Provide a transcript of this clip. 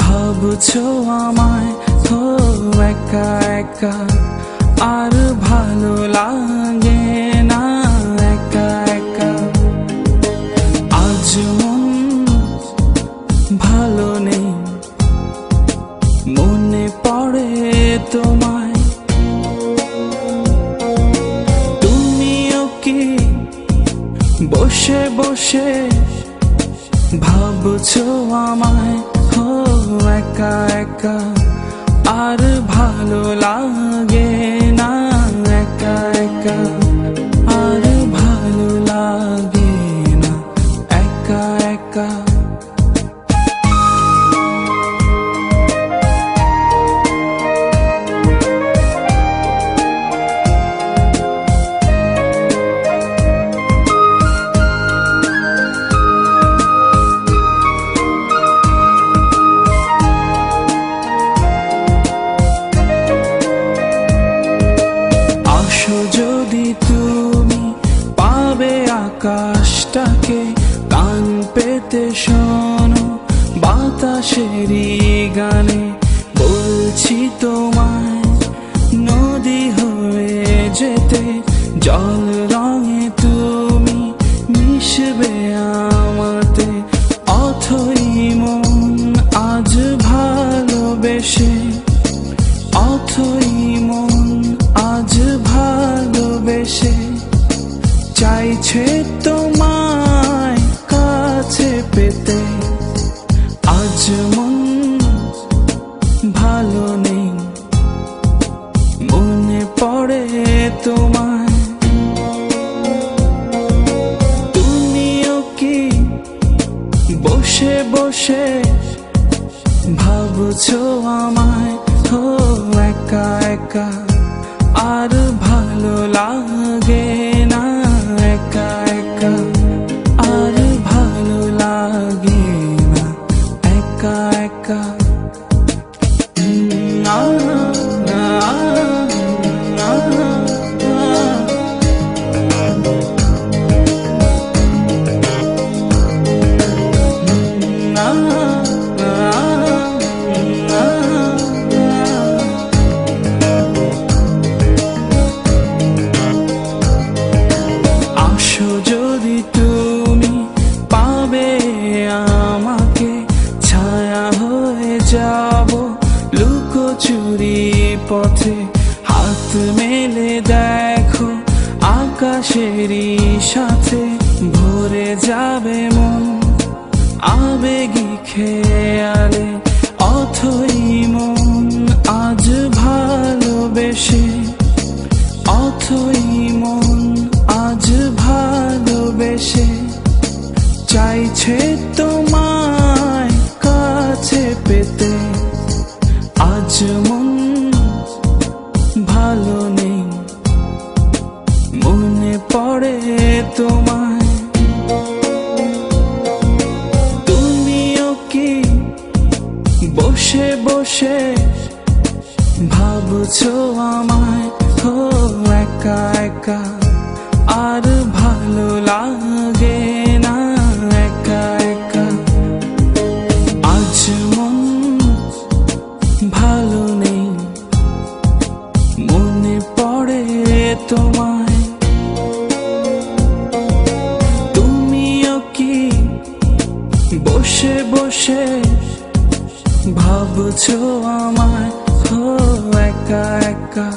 ভাবছো আমায় হো একা একা আর ভালো লাগে না একা একা। আজ মন ভালো নেই, মনে পড়ে তোমায়। তুমিও কি বসে বসে ভাবছো আমায় হো একা একা আর ভালো লাগে না একা একা আর ভালো লাগে না একা একা। যদি তুমি পাবে আকাশটাকে কান পেতে শোনো বাতাসেরই গানে, বলছি তোমায় নদী হয়ে যেতে জল রঙে তুমি মিশবে আমাতে। অথই মন আজ ভালোবেসে, অথই মন আজ ভালোবেসে চাইছে তোমায় কাছে পেতে। আজ মন ভালো নেই, মনে পড়ে তোমায়। তুমিও কি বসে বসে ভাবছো আমায় হো একা একা আর ভালো লাগে না একা একা আর ভালো লাগে না একা একা। যদি তুমি পাবে আমাকে ছায়া হয়ে যাব লুকোচুরি পথে। হাত মেলে দেখো আকাশেরই সাথে, ভরে যাবে মন আবেগী খেয়ালে। অথই মন আজ ভালোবেসে, অথই মন আজ ভালোবেসে চাইছে তোমায় কাছে পেতে। আজ মন ভালো নেই, মনে পড়ে তোমায়। তুমিও কি বসে বসে ভাবছো আমায় হো একা একা আর ভালো লাগে না একা একা। আজ মন ভালো নেই, মনে পড়ে তোমায়। তুমিও কি বসে বসে ভাবছো আমায় হো একা একা